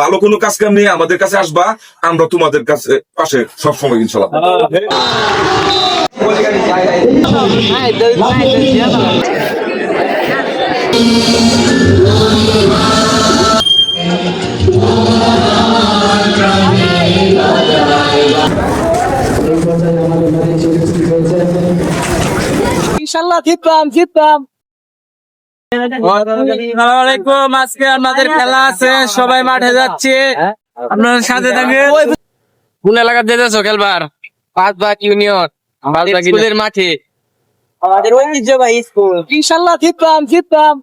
ভালো কোনো কাজ কাম নিয়ে আমাদের কাছে আসবা, আমরা তোমাদের কাছে পাশে সবসময় ইনশাল্লাহ। ইনশাল্লাহ জিততাম। আসসালামাইকুম, আজকে আমাদের খেলা আছে, সবাই মাঠে যাচ্ছে, আপনার সাথে থাকবেন। কোন এলাকা যেতেছো খেলবার? পাঁচবাগ ইউনিয়ন স্কুলের মাঠে, আমাদের ঐতিহ্যবাহী স্কুল। ইনশাল্লাহ জিততাম।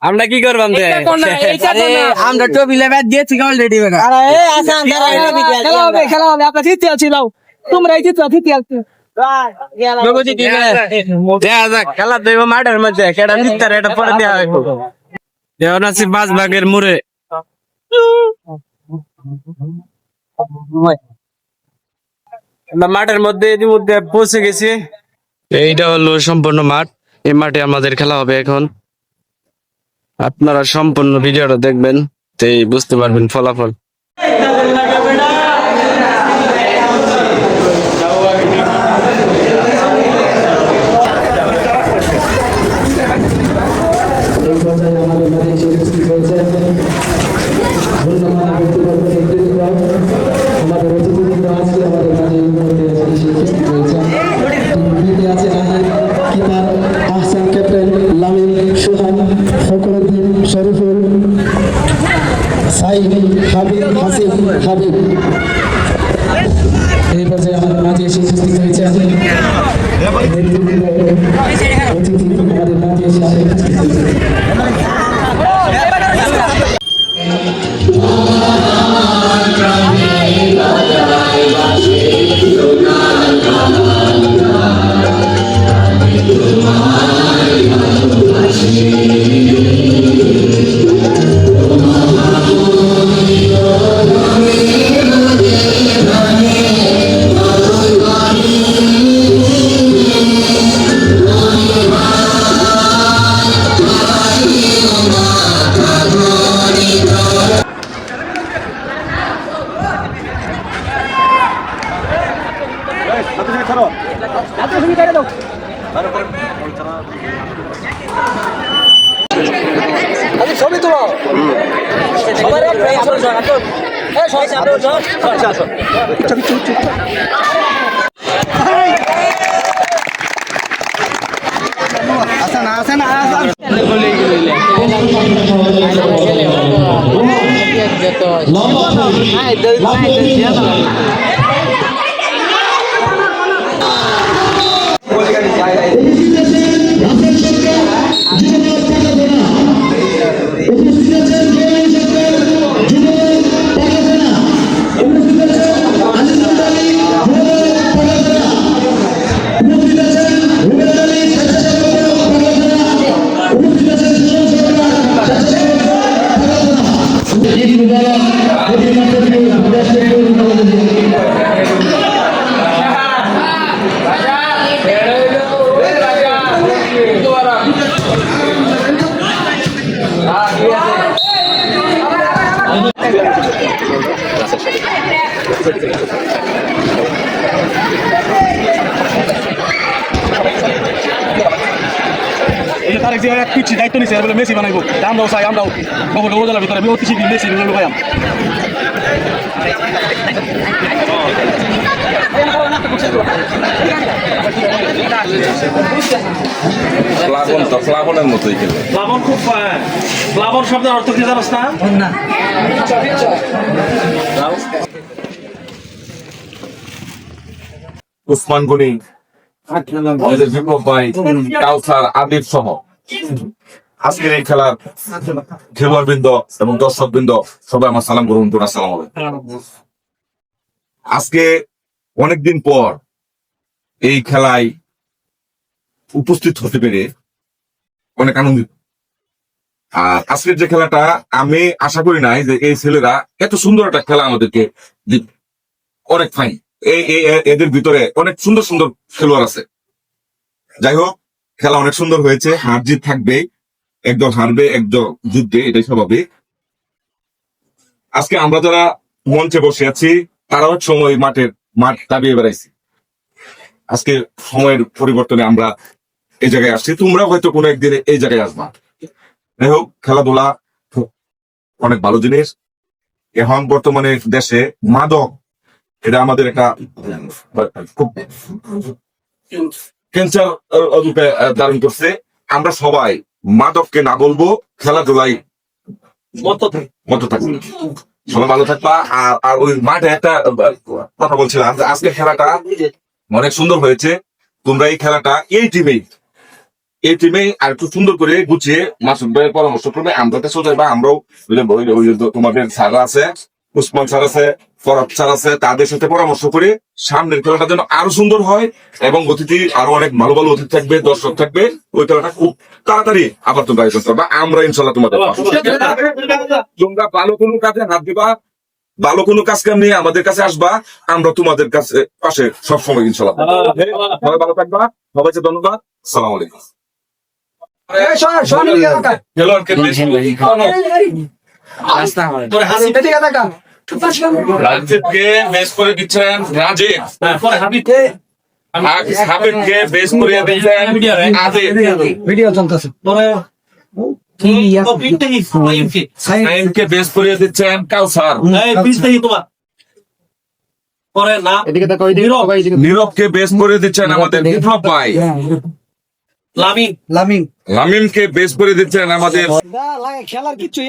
আমরা কি করবাম? আমরা ট্রফি লেভেল দিয়েছি অলরেডি। খেলা হবে, আপনার জিতে আছিল, তোমরা জিতে আছো। খেলা দেব মাঠের মধ্যে, কেডা জিততে এটা পরে দেওয়া হইব। যেমন আছি 5 ভাগের মুড়ে। মাঠের মধ্যে ইতিমধ্যে পৌঁছে গেছি। এইটা হলো সম্পূর্ণ মাঠ। এই মাঠে আমাদের খেলা হবে এখন। আপনারা সম্পূর্ণ ভিডিওটা দেখবেন, তাই বুঝতে পারবেন ফলাফল। এই পর্যায়ে আমাদের মাঝে এসে উপস্থিত হয়েছে আমাদের মাঝে এসে উপস্থিত হয়েছে। ছবি তুলো তার এক পিচ্ছি দায়িত্ব নিচ্ছে বলে মেসি বানাইবো, আমরাও চাই, আমরাও খবর উপজেলার ভিতরে অতি শীঘ্র মেসি লুকাইম। প্লাবনের মতোই খেলে প্লাবন খুব প্লাবন শব্দের অর্থ কি জানোস না? উসমান গনি, বিপ্লব ভাই, কাউসার, আদিব সহ আজকের এই খেলার খেলোয়াড় বৃন্দ এবং দর্শক বৃন্দ সবাই আমার সালাম গ্রহণ করুন। আসসালাম আলাইকুম। আজকে অনেকদিন পর এই খেলায় উপস্থিত হতে পেরে অনেক আনন্দিত। আর আজকের যে খেলাটা আমি আশা করি নাই যে এই ছেলেরা এত সুন্দর একটা খেলা আমাদেরকে দিবে। অনেক ফাইন, এদের ভিতরে অনেক সুন্দর সুন্দর খেলোয়াড় আছে। যাই হোক, খেলা অনেক সুন্দর হয়েছে। হার জিত থাকবে, একদল হারবে, একদল জিতবে, এটাই স্বাভাবিক। আজকে আমরা যারা মঞ্চে বসে আছি তারাও সময় মাঠ দাবিয়ে বেড়াইছি। আজকে সময়ের পরিবর্তনে আমরা এই জায়গায় আসছি, তোমরা হয়তো কোনো একদিনে এই জায়গায় আসবা। যাই হোক, খেলাধুলা অনেক ভালো জিনিস। এখন বর্তমানে দেশে মাদক, এটা আমাদের একটা খুব ক্যান্সার রূপে ধারণ করছে। আমরা সবাই মাদককে না বলবো, খেলাধুলাই মতো থাকবে। সবাই ভালো থাকবা। আর ওই মাঠে একটা কথা বলছিলাম, আজকে খেলাটা অনেক সুন্দর হয়েছে। তোমরা এই খেলাটা এই টিমে আর একটু সুন্দর করে গুছিয়ে মাসুদ ভাইয়ের পরামর্শ করবে। আমরা তো সোজাই বা আমরাও তোমাদের স্যার আছে, উসমান স্যার আছে, ফরাদ স্যার আছে, তাদের সাথে পরামর্শ করে সামনের খেলাটা যেন আরো সুন্দর হয় এবং অতিথি আরো অনেক ভালো ভালো অতিথি থাকবে, দর্শক থাকবে। ওই খেলাটা খুব তাড়াতাড়ি আবার তোমরা আয়োজন করবা। আমরা ইনশাল্লাহ তোমাদের তোমরা ভালো কোনো কাজে হাত দিবা, ভালো কোনো কাজ কাম নিয়ে আমাদের কাছে আসবা, আমরা তোমাদের কাছে পাশে সবসময় ইনশাল্লাহ। সবাই ভালো থাকবা, সবাইকে ধন্যবাদ। সালাম আলাইকুম। রাজীবকে বেশ করে দিচ্ছেন রাজীব, হাবিবকে বেশ করে দিচ্ছেন আদিব, সাইমকে বেশ করে দিচ্ছেন কাউসার, নীরবকে বেশ করে দিচ্ছেন আমাদের বিপ্লব ভাই, লামিমকে বেশ করে দিচ্ছেন আমাদের খেলার কিচ্ছু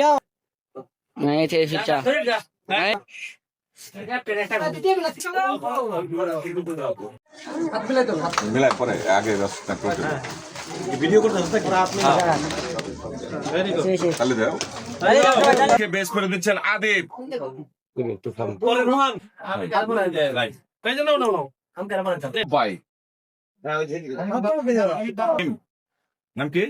মিলাই পরে আগে ভিডিও করতে বেশ করে দিচ্ছেন আদিব, ভাই নাম কি?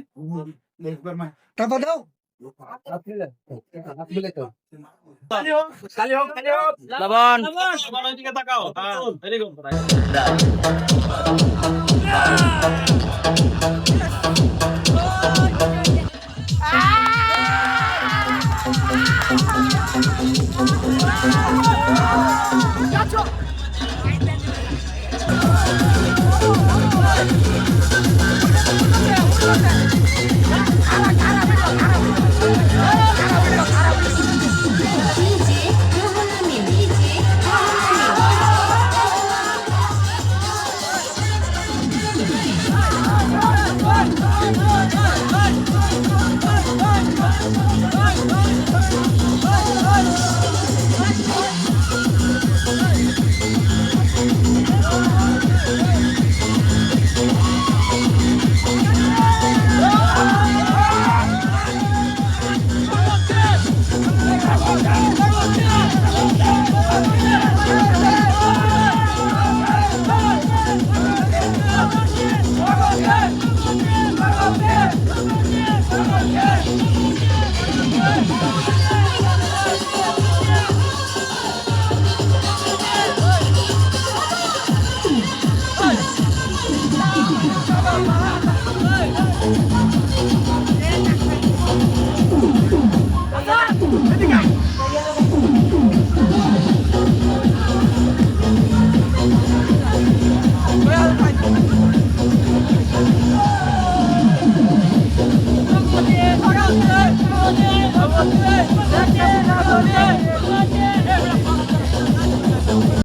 Yeah.